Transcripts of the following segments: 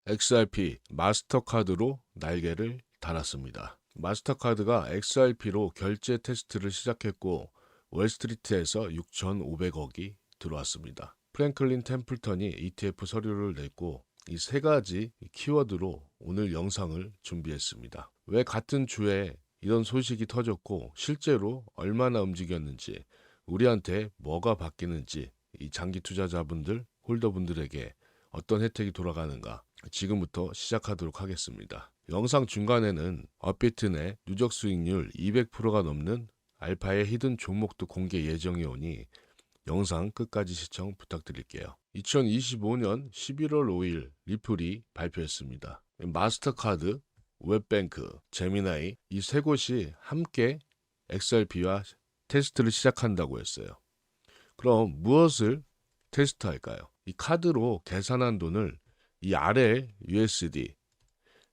XRP 마스터카드로 날개를 달았습니다. 마스터카드가 XRP로 결제 테스트를 시작했고 월스트리트에서 6,500억이 들어왔습니다. 프랭클린 템플턴이 ETF 서류를 냈고 이 세 가지 키워드로 오늘 영상을 준비했습니다. 왜 같은 주에 이런 소식이 터졌고 실제로 얼마나 움직였는지, 우리한테 뭐가 바뀌는지, 이 장기 투자자분들, 홀더분들에게 어떤 혜택이 돌아가는가, 지금부터 시작하도록 하겠습니다. 영상 중간에는 업비트 내 누적 수익률 200%가 넘는 알파의 히든 종목도 공개 예정이 오니 영상 끝까지 시청 부탁드릴게요. 2025년 11월 5일 리플이 발표했습니다. 마스터카드, 웹뱅크, 제미나이 이 세 곳이 함께 XRP와 테스트를 시작한다고 했어요. 그럼 무엇을 테스트할까요? 이 카드로 계산한 돈을 이 아래 USD,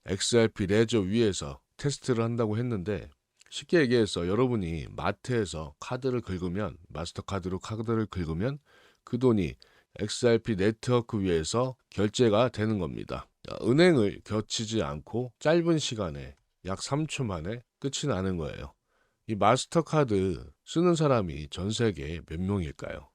XRP 레저 위에서 테스트를 한다고 했는데, 쉽게 얘기해서 여러분이 마트에서 카드를 긁으면, 마스터카드로 카드를 긁으면 그 돈이 XRP 네트워크 위에서 결제가 되는 겁니다. 은행을 거치지 않고 짧은 시간에 약 3초 만에 끝이 나는 거예요. 이 마스터카드 쓰는 사람이 전 세계에 몇 명일까요?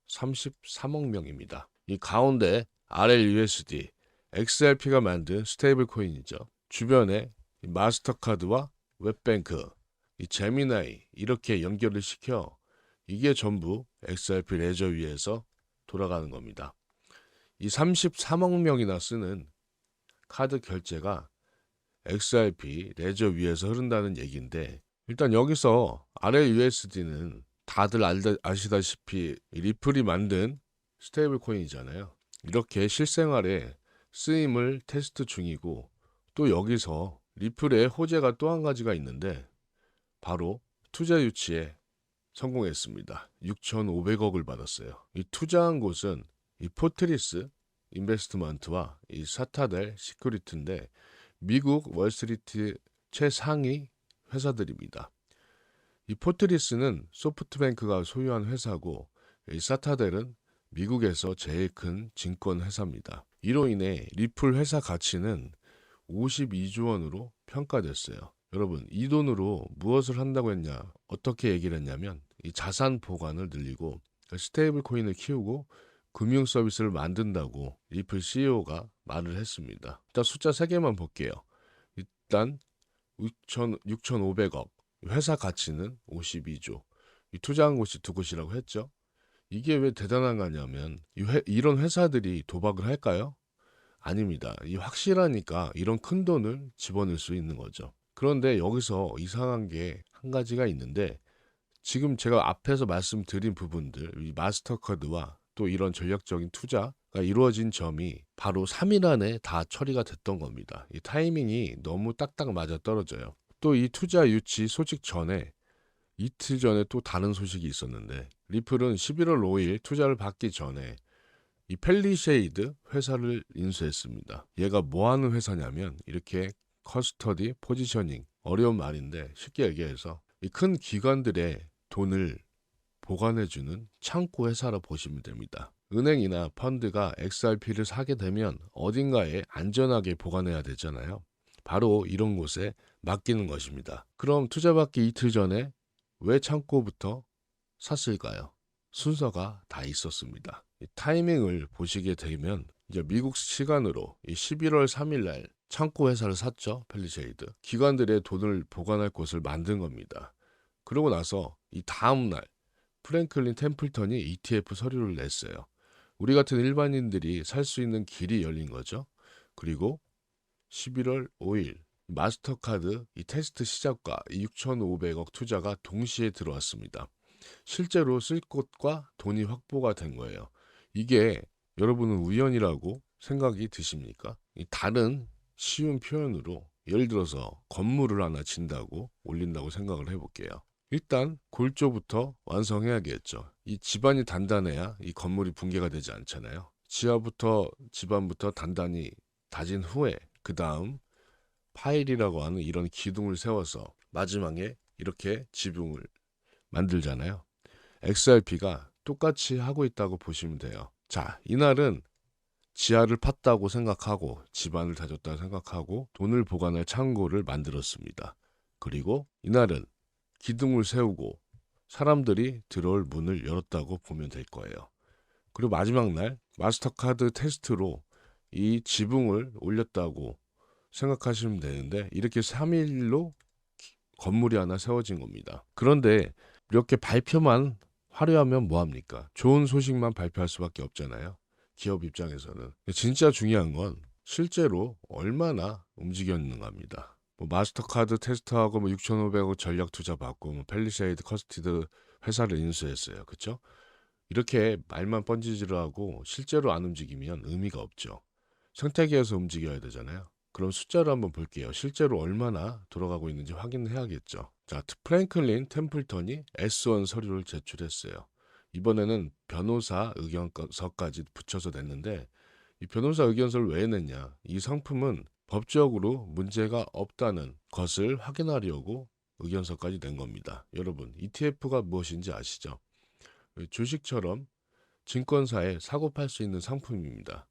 33억 명입니다. 이 가운데 RLUSD, XRP가 만든 스테이블 코인이죠. 주변에 이 마스터카드와 웹뱅크, 이 제미나이 이렇게 연결을 시켜 이게 전부 XRP 레저 위에서 돌아가는 겁니다. 이 33억 명이나 쓰는 카드 결제가 XRP 레저 위에서 흐른다는 얘기인데, 일단 여기서 RLUSD는 다들 아시다시피 리플이 만든 스테이블 코인이잖아요. 이렇게 실생활에 쓰임을 테스트 중이고, 또 여기서 리플의 호재가 또 한 가지가 있는데 바로 투자 유치에 성공했습니다. 6,500억을 받았어요. 이 투자한 곳은 이 포트리스 인베스트먼트와 이 사타델 시큐리티인데 미국 월스트리트 최상위 회사들입니다. 이 포트리스는 소프트뱅크가 소유한 회사고, 이 사타델은 미국에서 제일 큰 증권 회사입니다. 이로 인해 리플 회사 가치는 52조 원으로 평가됐어요. 여러분, 이 돈으로 무엇을 한다고 했냐, 어떻게 얘기를 했냐면 이 자산 보관을 늘리고 스테이블 코인을 키우고 금융 서비스를 만든다고 리플 CEO가 말을 했습니다. 일단 숫자 3개만 볼게요. 일단 6,500억, 회사 가치는 52조. 이 투자한 곳이 두 곳이라고 했죠. 이게 왜 대단한 거냐면 이런 회사들이 도박을 할까요? 아닙니다. 이 확실하니까 이런 큰 돈을 집어넣을 수 있는 거죠. 그런데 여기서 이상한 게 한 가지가 있는데, 지금 제가 앞에서 말씀드린 부분들, 이 마스터카드와 또 이런 전략적인 투자가 이루어진 점이 바로 3일 안에 다 처리가 됐던 겁니다. 이 타이밍이 너무 딱딱 맞아 떨어져요. 또 이 투자 유치 소식 전에 이틀 전에 또 다른 소식이 있었는데, 리플은 11월 5일 투자를 받기 전에 이 펠리쉐이드 회사를 인수했습니다. 얘가 뭐 하는 회사냐면 이렇게 커스터디 포지셔닝, 어려운 말인데 쉽게 얘기해서 이 큰 기관들의 돈을 보관해주는 창고 회사라 보시면 됩니다. 은행이나 펀드가 XRP를 사게 되면 어딘가에 안전하게 보관해야 되잖아요. 바로 이런 곳에 맡기는 것입니다. 그럼 투자받기 이틀 전에 왜 창고부터 샀을까요? 순서가 다 있었습니다. 이 타이밍을 보시게 되면 이제 미국 시간으로 이 11월 3일 날 창고 회사를 샀죠. 펠리쉐이드. 기관들의 돈을 보관할 곳을 만든 겁니다. 그러고 나서 이 다음 날 프랭클린 템플턴이 ETF 서류를 냈어요. 우리 같은 일반인들이 살 수 있는 길이 열린 거죠. 그리고 11월 5일 마스터카드 이 테스트 시작과 6,500억 투자가 동시에 들어왔습니다. 실제로 쓸 곳과 돈이 확보가 된 거예요. 이게 여러분은 우연이라고 생각이 드십니까? 이 다른 쉬운 표현으로 예를 들어서 건물을 하나 진다고 올린다고 생각을 해볼게요. 일단 골조부터 완성해야겠죠. 이 집안이 단단해야 이 건물이 붕괴가 되지 않잖아요. 지하부터 집안부터 단단히 다진 후에 그 다음 파일이라고 하는 이런 기둥을 세워서 마지막에 이렇게 지붕을 만들잖아요. XRP가 똑같이 하고 있다고 보시면 돼요. 자, 이날은 지하를 팠다고 생각하고 집안을 다졌다고 생각하고 돈을 보관할 창고를 만들었습니다. 그리고 이날은 기둥을 세우고 사람들이 들어올 문을 열었다고 보면 될 거예요. 그리고 마지막 날 마스터카드 테스트로 이 지붕을 올렸다고 생각하시면 되는데 이렇게 3일로 건물이 하나 세워진 겁니다. 그런데 이렇게 발표만 화려하면 뭐합니까? 좋은 소식만 발표할 수밖에 없잖아요. 기업 입장에서는. 진짜 중요한 건 실제로 얼마나 움직였는가입니다. 뭐 마스터카드 테스트하고 뭐 6,500억 전략 투자 받고 뭐 펠리세이드 커스티드 회사를 인수했어요. 그렇죠? 이렇게 말만 뻔지르르 하고 실제로 안 움직이면 의미가 없죠. 생태계에서 움직여야 되잖아요. 그럼 숫자를 한번 볼게요. 실제로 얼마나 돌아가고 있는지 확인해야겠죠. 자, 프랭클린 템플턴이 S1 서류를 제출했어요. 이번에는 변호사 의견서까지 붙여서 냈는데 이 변호사 의견서를 왜 냈냐? 이 상품은 법적으로 문제가 없다는 것을 확인하려고 의견서까지 낸 겁니다. 여러분, ETF가 무엇인지 아시죠? 주식처럼 증권사에 사고 팔 수 있는 상품입니다.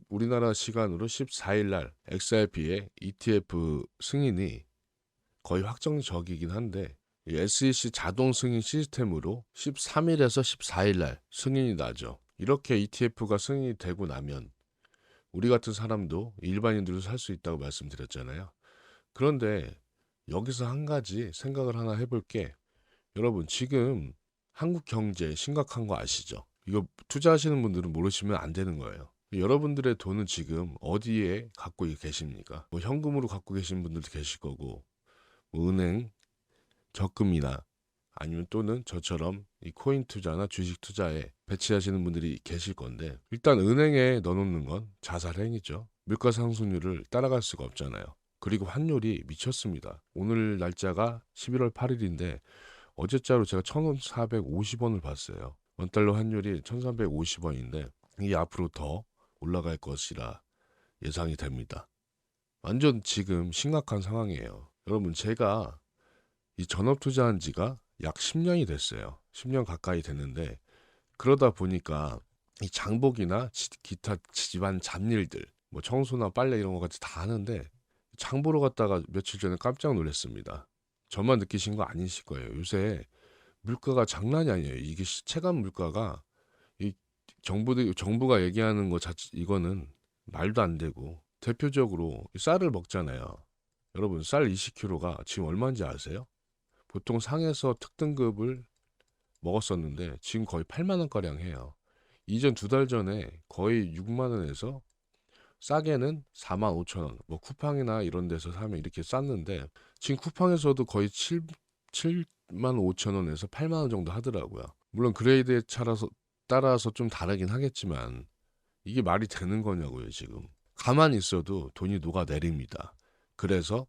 우리나라 시간으로 14일 날 XRP의 ETF 승인이 거의 확정적이긴 한데 SEC 자동 승인 시스템으로 13일에서 14일 날 승인이 나죠. 이렇게 ETF가 승인이 되고 나면 우리 같은 사람도 일반인들도 살 수 있다고 말씀드렸잖아요. 그런데 여기서 한 가지 생각을 하나 해볼 게 여러분 지금 한국 경제 심각한 거 아시죠? 이거 투자하시는 분들은 모르시면 안 되는 거예요. 여러분들의 돈은 지금 어디에 갖고 계십니까? 뭐 현금으로 갖고 계신 분들도 계실 거고 뭐 은행 적금이나 아니면 또는 저처럼 이 코인 투자나 주식 투자에 배치하시는 분들이 계실 건데 일단 은행에 넣어놓는 건 자살행위죠. 물가 상승률을 따라갈 수가 없잖아요. 그리고 환율이 미쳤습니다. 오늘 날짜가 11월 8일인데 어제자로 제가 1,450원을 봤어요. 원달러 환율이 1,350원인데 이게 앞으로 더 올라갈 것이라 예상이 됩니다. 완전 지금 심각한 상황이에요. 여러분 제가 이 전업 투자한 지가 약 10년이 됐어요. 10년 가까이 됐는데 그러다 보니까 이 장복이나 기타 집안 잡일들 뭐 청소나 빨래 이런 거 같이 다 하는데 장 보러 갔다가 며칠 전에 깜짝 놀랐습니다. 저만 느끼신 거 아니실 거예요. 요새 물가가 장난이 아니에요. 이게 체감 물가가 이 정부가 얘기하는 거 자체 이거는 말도 안 되고 대표적으로 쌀을 먹잖아요. 여러분 쌀 20kg가 지금 얼마인지 아세요? 보통 상에서 특등급을 먹었었는데 지금 거의 8만 원가량 해요. 이전 2달 전에 거의 6만 원에서 싸게는 4만 5천 원. 뭐 쿠팡이나 이런 데서 사면 이렇게 쌌는데 지금 쿠팡에서도 거의 7만 5천 원에서 8만 원 정도 하더라고요. 물론 그레이드에 따라서 좀 다르긴 하겠지만 이게 말이 되는 거냐고요, 지금. 가만히 있어도 돈이 녹아내립니다. 그래서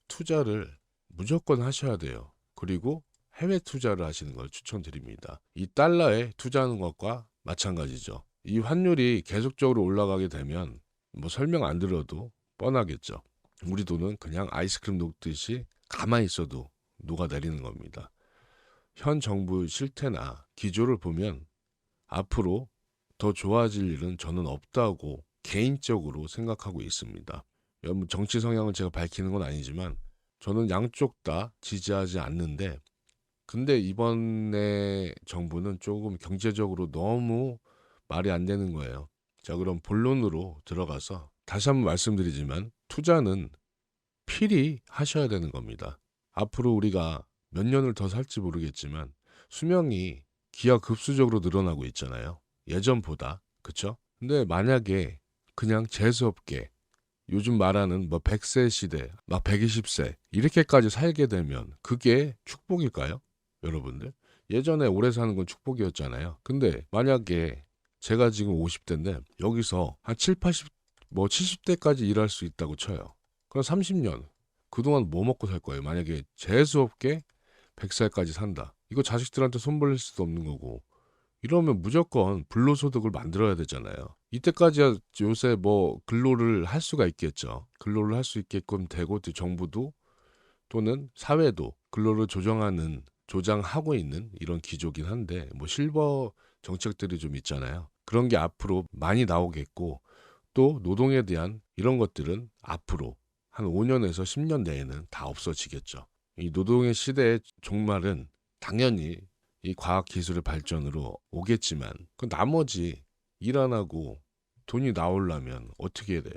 투자를 무조건 하셔야 돼요. 그리고 해외 투자를 하시는 걸 추천드립니다. 이 달러에 투자하는 것과 마찬가지죠. 이 환율이 계속적으로 올라가게 되면 뭐 설명 안 들어도 뻔하겠죠. 우리 돈은 그냥 아이스크림 녹듯이 가만히 있어도 녹아내리는 겁니다. 현 정부 실태나 기조를 보면 앞으로 더 좋아질 일은 저는 없다고 개인적으로 생각하고 있습니다. 정치 성향을 제가 밝히는 건 아니지만 저는 양쪽 다 지지하지 않는데 근데 이번에 정부는 조금 경제적으로 너무 말이 안 되는 거예요. 자, 그럼 본론으로 들어가서 다시 한번 말씀드리지만 투자는 필히 하셔야 되는 겁니다. 앞으로 우리가 몇 년을 더 살지 모르겠지만 수명이 기하급수적으로 늘어나고 있잖아요. 예전보다. 그쵸? 근데 만약에 그냥 재수없게 요즘 말하는 뭐 100세 시대, 막 120세 이렇게까지 살게 되면 그게 축복일까요? 여러분들? 예전에 오래 사는 건 축복이었잖아요. 근데 만약에 제가 지금 50대인데 여기서 한 7, 80, 뭐 70대까지 일할 수 있다고 쳐요. 그럼 30년 그동안 뭐 먹고 살 거예요? 만약에 재수없게 100살까지 산다. 이거 자식들한테 손 벌릴 수도 없는 거고 이러면 무조건 불로소득을 만들어야 되잖아요. 이때까지야 요새 뭐 근로를 할 수가 있겠죠. 근로를 할 수 있게끔 되고 정부도 또는 사회도 근로를 조장하고 있는 이런 기조긴 한데 뭐 실버 정책들이 좀 있잖아요. 그런 게 앞으로 많이 나오겠고 또 노동에 대한 이런 것들은 앞으로 한 5년에서 10년 내에는 다 없어지겠죠. 이 노동의 시대의 종말은 당연히 이 과학기술의 발전으로 오겠지만 그 나머지 일 안 하고 돈이 나오려면 어떻게 해야 돼요?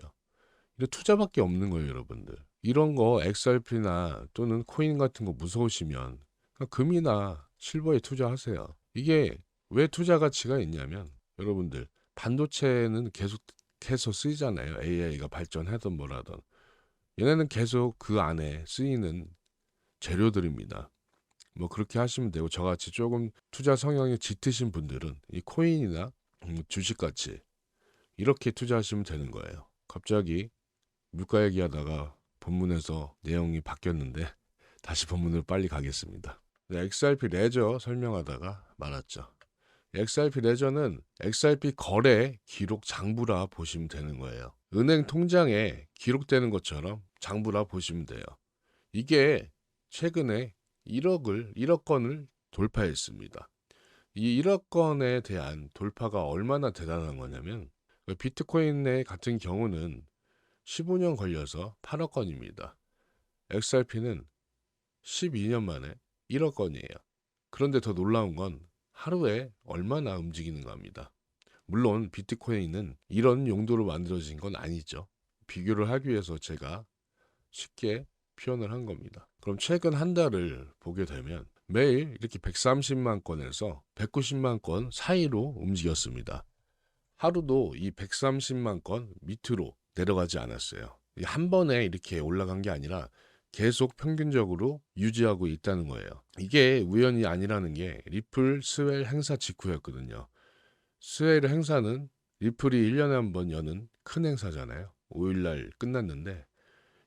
이거 투자밖에 없는 거예요, 여러분들. 이런 거 XRP나 또는 코인 같은 거 무서우시면 그냥 금이나 실버에 투자하세요. 이게 왜 투자 가치가 있냐면 여러분들 반도체는 계속해서 쓰이잖아요. AI가 발전하든 뭐라든. 얘네는 계속 그 안에 쓰이는 재료들입니다. 뭐 그렇게 하시면 되고 저같이 조금 투자 성향이 짙으신 분들은 이 코인이나 주식같이 이렇게 투자하시면 되는 거예요. 갑자기 물가 얘기하다가 본문에서 내용이 바뀌었는데 다시 본문으로 빨리 가겠습니다. 네, XRP 레저 설명하다가 말았죠. XRP 레저는 XRP 거래 기록 장부라 보시면 되는 거예요. 은행 통장에 기록되는 것처럼 장부라 보시면 돼요. 이게 최근에 1억 건을 돌파했습니다. 이 1억 건에 대한 돌파가 얼마나 대단한 거냐면 비트코인 같은 경우는 15년 걸려서 8억 건입니다. XRP는 12년 만에 1억 건이에요. 그런데 더 놀라운 건 하루에 얼마나 움직이는가 합니다. 물론 비트코인은 이런 용도로 만들어진 건 아니죠. 비교를 하기 위해서 제가 쉽게 표현을 한 겁니다. 그럼 최근 한 달을 보게 되면 매일 이렇게 130만 건에서 190만 건 사이로 움직였습니다. 하루도 이 130만 건 밑으로 내려가지 않았어요. 한 번에 이렇게 올라간 게 아니라 계속 평균적으로 유지하고 있다는 거예요. 이게 우연이 아니라는 게 리플 스웰 행사 직후였거든요. 스웰 행사는 리플이 1년에 한 번 여는 큰 행사잖아요. 5일날 끝났는데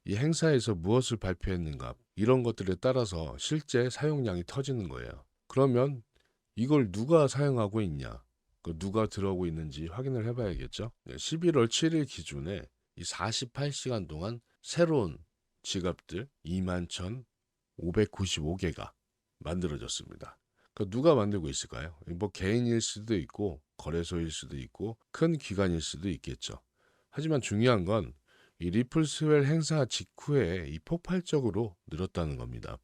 이 행사에서 무엇을 발표했는가 이런 것들에 따라서 실제 사용량이 터지는 거예요. 그러면 이걸 누가 사용하고 있냐, 누가 들어오고 있는지 확인을 해봐야겠죠. 11월 7일 기준에 이 48시간 동안 새로운 지갑들 21,595개가 만들어졌습니다. 누가 만들고 있을까요? 뭐 개인일 수도 있고 거래소일 수도 있고 큰 기관일 수도 있겠죠. 하지만 중요한 건 이 리플 스웰 행사 직후에 이 폭발적으로 늘었다는 겁니다.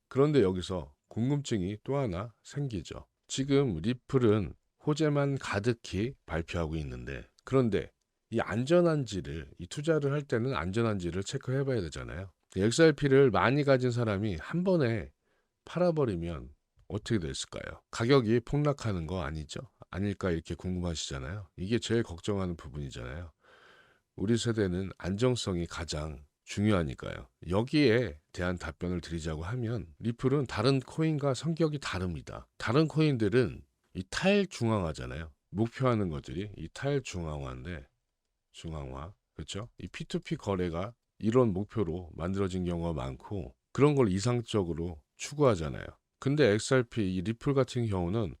그런데 여기서 궁금증이 또 하나 생기죠. 지금 리플은 호재만 가득히 발표하고 있는데 그런데 이 안전한지를 이 투자를 할 때는 안전한지를 체크해 봐야 되잖아요. XRP를 많이 가진 사람이 한 번에 팔아버리면 어떻게 됐을까요? 가격이 폭락하는 거 아니죠? 아닐까 이렇게 궁금하시잖아요. 이게 제일 걱정하는 부분이잖아요. 우리 세대는 안정성이 가장 중요하니까요. 여기에 대한 답변을 드리자고 하면 리플은 다른 코인과 성격이 다릅니다. 다른 코인들은 이 탈중앙화잖아요. 목표하는 것들이 이 탈중앙화인데 중앙화 그렇죠? 이 P2P 거래가 이런 목표로 만들어진 경우가 많고 그런 걸 이상적으로 추구하잖아요. 근데 XRP 이 리플 같은 경우는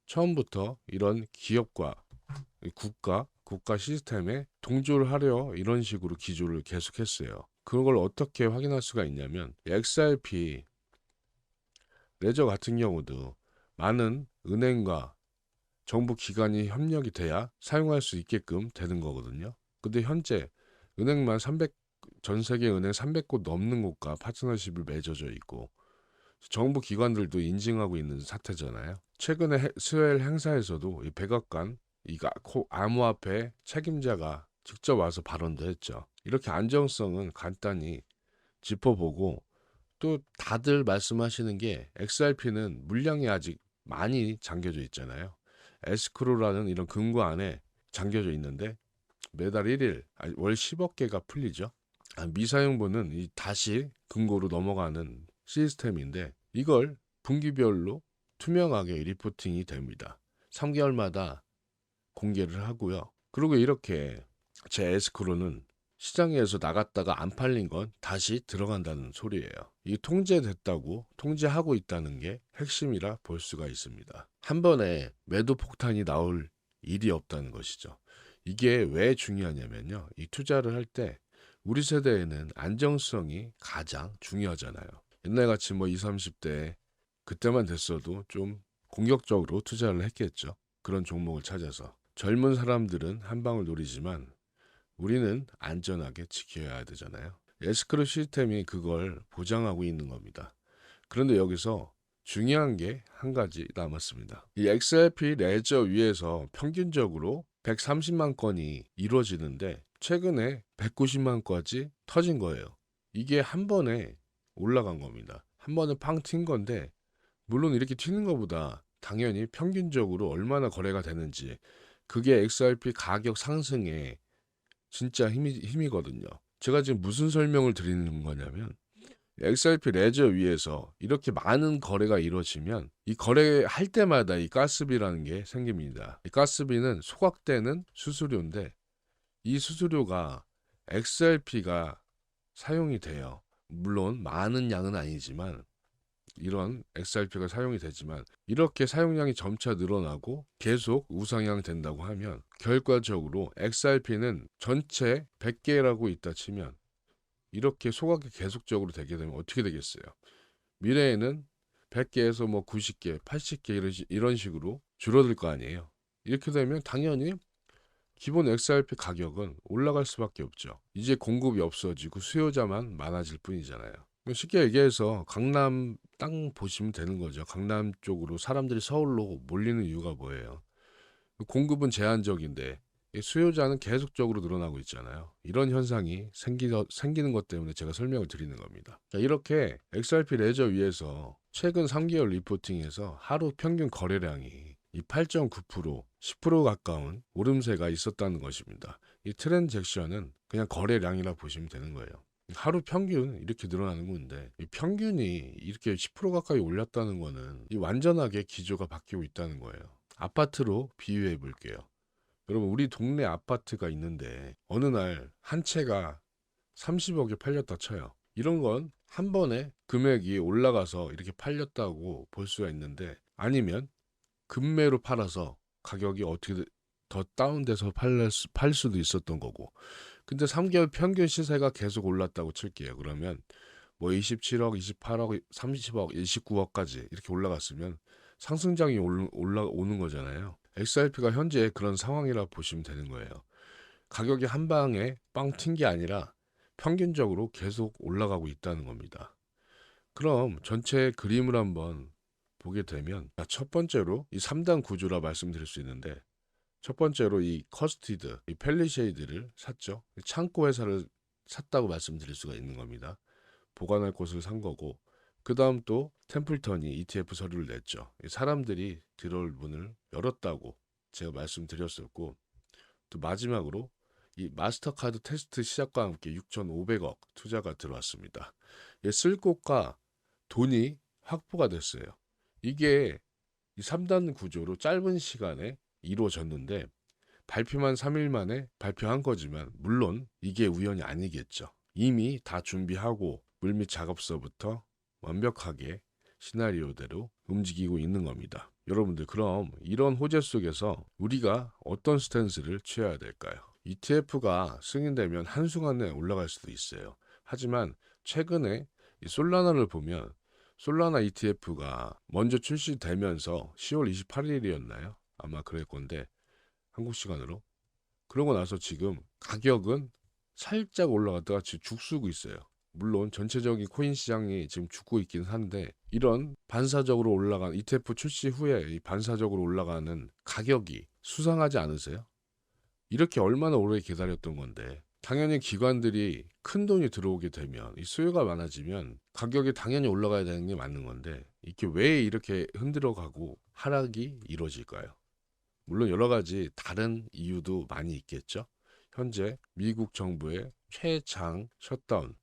처음부터 이런 기업과 국가 시스템에 동조를 하려 이런 식으로 기조를 계속했어요. 그걸 어떻게 확인할 수가 있냐면 XRP 레저 같은 경우도 많은 은행과 정부 기관이 협력이 돼야 사용할 수 있게끔 되는 거거든요. 근데 현재 은행만 전 세계 은행 300곳 넘는 곳과 파트너십을 맺어져 있고 정부 기관들도 인증하고 있는 사태잖아요. 최근에 스웰 행사에서도 이 백악관 이 암호화폐 책임자가 직접 와서 발언도 했죠. 이렇게 안정성은 간단히 짚어보고 또 다들 말씀하시는 게 XRP는 물량이 아직 많이 잠겨져 있잖아요. 에스크로라는 이런 금고 안에 잠겨져 있는데 매달 1일 월 10억 개가 풀리죠. 미사용분은 다시 금고로 넘어가는 시스템인데 이걸 분기별로 투명하게 리포팅이 됩니다. 3개월마다 공개를 하고요. 그리고 이렇게 제 에스크로는 시장에서 나갔다가 안 팔린 건 다시 들어간다는 소리예요. 이 통제하고 있다는 게 핵심이라 볼 수가 있습니다. 한 번에 매도 폭탄이 나올 일이 없다는 것이죠. 이게 왜 중요하냐면요. 이 투자를 할 때 우리 세대에는 안정성이 가장 중요하잖아요. 옛날같이 뭐 20, 30대 그때만 됐어도 좀 공격적으로 투자를 했겠죠. 그런 종목을 찾아서. 젊은 사람들은 한 방을 노리지만 우리는 안전하게 지켜야 되잖아요. 에스크로 시스템이 그걸 보장하고 있는 겁니다. 그런데 여기서 중요한 게 한 가지 남았습니다. 이 XRP 레저 위에서 평균적으로 130만 건이 이루어지는데 최근에 190만 건까지 터진 거예요. 이게 한 번에 올라간 겁니다. 한 번에 팡 튄 건데 물론 이렇게 튀는 것보다 당연히 평균적으로 얼마나 거래가 되는지 그게 XRP 가격 상승에 진짜 힘이거든요. 제가 지금 무슨 설명을 드리는 거냐면 XRP 레저 위에서 이렇게 많은 거래가 이루어지면 이 거래할 때마다 이 가스비라는 게 생깁니다. 이 가스비는 소각되는 수수료인데 이 수수료가 XRP가 사용이 돼요. 물론 많은 양은 아니지만 이런 XRP가 사용이 되지만 이렇게 사용량이 점차 늘어나고 계속 우상향 된다고 하면 결과적으로 XRP는 전체 100개라고 있다 치면 이렇게 소각이 계속적으로 되게 되면 어떻게 되겠어요? 미래에는 100개에서 뭐 90개, 80개 이런 식으로 줄어들 거 아니에요. 이렇게 되면 당연히 기본 XRP 가격은 올라갈 수밖에 없죠. 이제 공급이 없어지고 수요자만 많아질 뿐이잖아요. 쉽게 얘기해서 강남 땅 보시면 되는 거죠. 강남 쪽으로 사람들이 서울로 몰리는 이유가 뭐예요? 공급은 제한적인데 수요자는 계속적으로 늘어나고 있잖아요. 이런 현상이 생기는 것 때문에 제가 설명을 드리는 겁니다. 이렇게 XRP 레저 위에서 최근 3개월 리포팅에서 하루 평균 거래량이 이 8.9%, 10% 가까운 오름세가 있었다는 것입니다. 이 트랜잭션은 그냥 거래량이라 보시면 되는 거예요. 하루 평균 이렇게 늘어나는 건데 이 평균이 이렇게 10% 가까이 올랐다는 거는 이 완전하게 기조가 바뀌고 있다는 거예요. 아파트로 비유해 볼게요. 여러분 우리 동네 아파트가 있는데 어느 날 한 채가 30억에 팔렸다 쳐요. 이런 건 한 번에 금액이 올라가서 이렇게 팔렸다고 볼 수가 있는데 아니면 급매로 팔아서 가격이 어떻게 더 다운돼서 팔 수도 있었던 거고 근데 3개월 평균 시세가 계속 올랐다고 칠게요. 그러면 뭐 27억, 28억, 30억, 29억까지 이렇게 올라갔으면 상승장이 올라오는 거잖아요. XRP가 현재 그런 상황이라 보시면 되는 거예요. 가격이 한 방에 빵 튄 게 아니라 평균적으로 계속 올라가고 있다는 겁니다. 그럼 전체 그림을 한번 보게 되면 첫 번째로 이 3단 구조라 말씀드릴 수 있는데 첫 번째로 이 커스티드, 이 펠리쉐이드를 샀죠. 창고 회사를 샀다고 말씀드릴 수가 있는 겁니다. 보관할 곳을 산 거고 그 다음 또 템플턴이 ETF 서류를 냈죠. 사람들이 들어올 문을 열었다고 제가 말씀드렸었고 또 마지막으로 이 마스터카드 테스트 시작과 함께 6,500억 투자가 들어왔습니다. 쓸 곳과 돈이 확보가 됐어요. 이게 이 3단 구조로 짧은 시간에 이루어졌는데 발표만 3일 만에 발표한 거지만 물론 이게 우연이 아니겠죠. 이미 다 준비하고 물밑 작업서부터 완벽하게 시나리오대로 움직이고 있는 겁니다. 여러분들 그럼 이런 호재 속에서 우리가 어떤 스탠스를 취해야 될까요? ETF가 승인되면 한순간에 올라갈 수도 있어요. 하지만 최근에 이 솔라나를 보면 솔라나 ETF가 먼저 출시되면서 10월 28일이었나요? 아마 그럴 건데 한국 시간으로 그러고 나서 지금 가격은 살짝 올라갔다가 지금 죽쓰고 있어요. 물론 전체적인 코인 시장이 지금 죽고 있긴 한데 이런 반사적으로 올라간 ETF 출시 후에 이 반사적으로 올라가는 가격이 수상하지 않으세요? 이렇게 얼마나 오래 기다렸던 건데 당연히 기관들이 큰 돈이 들어오게 되면 이 수요가 많아지면 가격이 당연히 올라가야 되는 게 맞는 건데 이게 왜 이렇게 흔들어가고 하락이 이루어질까요? 물론 여러 가지 다른 이유도 많이 있겠죠. 현재 미국 정부의 최장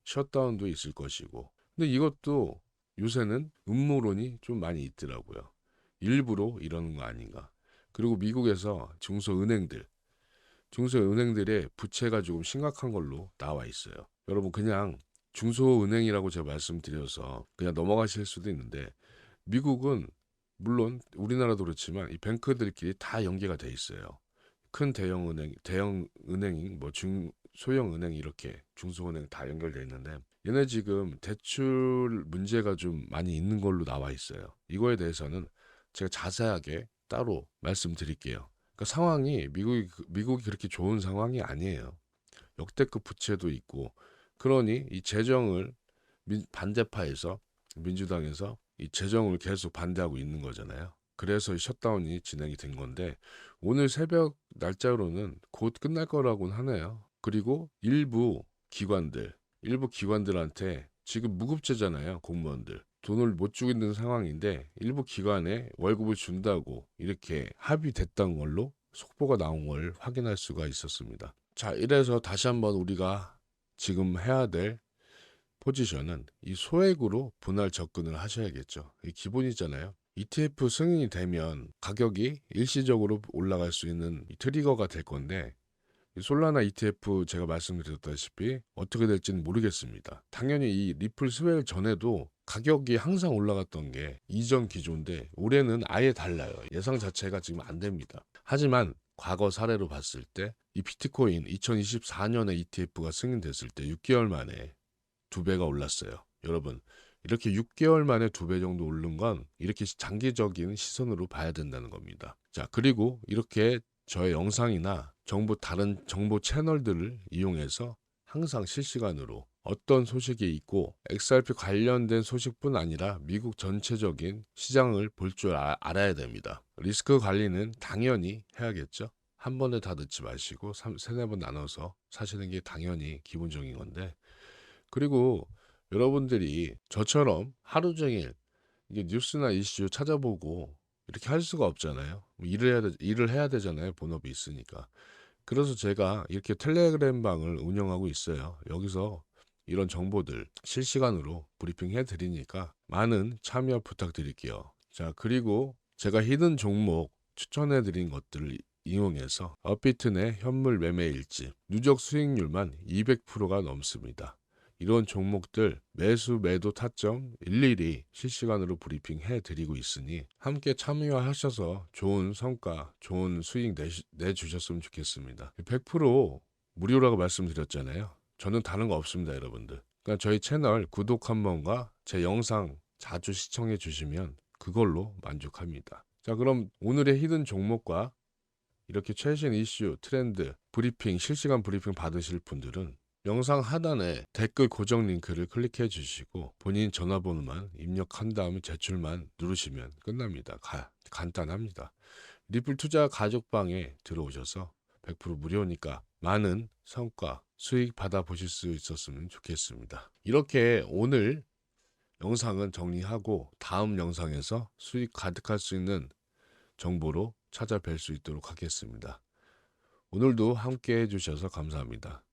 셧다운도 있을 것이고. 근데 이것도 요새는 음모론이 좀 많이 있더라고요. 일부러 이러는 거 아닌가. 그리고 미국에서 중소은행들의 부채가 조금 심각한 걸로 나와 있어요. 여러분 그냥 중소은행이라고 제가 말씀드려서 그냥 넘어가실 수도 있는데 미국은 물론 우리나라도 그렇지만 이 뱅크들끼리 다 연계가 돼 있어요. 큰 대형 은행이 뭐 소형 은행 이렇게 중소은행 다 연결돼 있는데 얘네 지금 대출 문제가 좀 많이 있는 걸로 나와 있어요. 이거에 대해서는 제가 자세하게 따로 말씀드릴게요. 그러니까 상황이 미국이 그렇게 좋은 상황이 아니에요. 역대급 부채도 있고, 그러니 이 재정을 반대파에서, 민주당에서 이 재정을 계속 반대하고 있는 거잖아요. 그래서 이 셧다운이 진행이 된 건데, 오늘 새벽 날짜로는 곧 끝날 거라고는 하네요. 그리고 일부 기관들한테 지금 무급제잖아요. 공무원들 돈을 못 주고 있는 상황인데 일부 기관에 월급을 준다고 이렇게 합의됐던 걸로 속보가 나온 걸 확인할 수가 있었습니다. 자, 이래서 다시 한번 우리가 지금 해야 될 포지션은 이 소액으로 분할 접근을 하셔야겠죠. 이 기본이잖아요. ETF 승인이 되면 가격이 일시적으로 올라갈 수 있는 이 트리거가 될 건데, 이 솔라나 ETF 제가 말씀드렸다시피 어떻게 될지는 모르겠습니다. 당연히 이 리플 스웰 전에도 가격이 항상 올라갔던 게 이전 기조인데 올해는 아예 달라요. 예상 자체가 지금 안 됩니다. 하지만 과거 사례로 봤을 때 이 비트코인 2024년에 ETF가 승인됐을 때 6개월 만에 2배가 올랐어요. 여러분, 이렇게 6개월 만에 2배 정도 오른 건 이렇게 장기적인 시선으로 봐야 된다는 겁니다. 자, 그리고 이렇게 저의 영상이나 다른 정보 채널들을 이용해서 항상 실시간으로 어떤 소식이 있고 XRP 관련된 소식뿐 아니라 미국 전체적인 시장을 볼 줄 알아야 됩니다. 리스크 관리는 당연히 해야겠죠. 한 번에 다 넣지 마시고 세네 번 나눠서 사시는 게 당연히 기본적인 건데, 그리고 여러분들이 저처럼 하루 종일 이게 뉴스나 이슈 찾아보고 이렇게 할 수가 없잖아요. 뭐 일을 해야 되잖아요. 본업이 있으니까. 그래서 제가 이렇게 텔레그램 방을 운영하고 있어요. 여기서 이런 정보들 실시간으로 브리핑해 드리니까 많은 참여 부탁드릴게요. 자, 그리고 제가 히든 종목 추천해 드린 것들을 이용해서 업비트 내 현물 매매 일지 누적 수익률만 200%가 넘습니다. 이런 종목들 매수 매도 타점 일일이 실시간으로 브리핑해 드리고 있으니 함께 참여하셔서 좋은 성과, 좋은 수익 내주셨으면 좋겠습니다. 100% 무료라고 말씀드렸잖아요. 저는 다른 거 없습니다, 여러분들. 그러니까 저희 채널 구독 한 번과 제 영상 자주 시청해 주시면 그걸로 만족합니다. 자, 그럼 오늘의 히든 종목과 이렇게 최신 이슈, 트렌드, 브리핑, 실시간 브리핑 받으실 분들은 영상 하단에 댓글 고정 링크를 클릭해 주시고 본인 전화번호만 입력한 다음에 제출만 누르시면 끝납니다. 간단합니다. 리플 투자 가족방에 들어오셔서 100% 무료니까 많은 성과, 수익 받아보실 수 있었으면 좋겠습니다. 이렇게 오늘 영상은 정리하고 다음 영상에서 수익 가득할 수 있는 정보로 찾아뵐 수 있도록 하겠습니다. 오늘도 함께 해주셔서 감사합니다.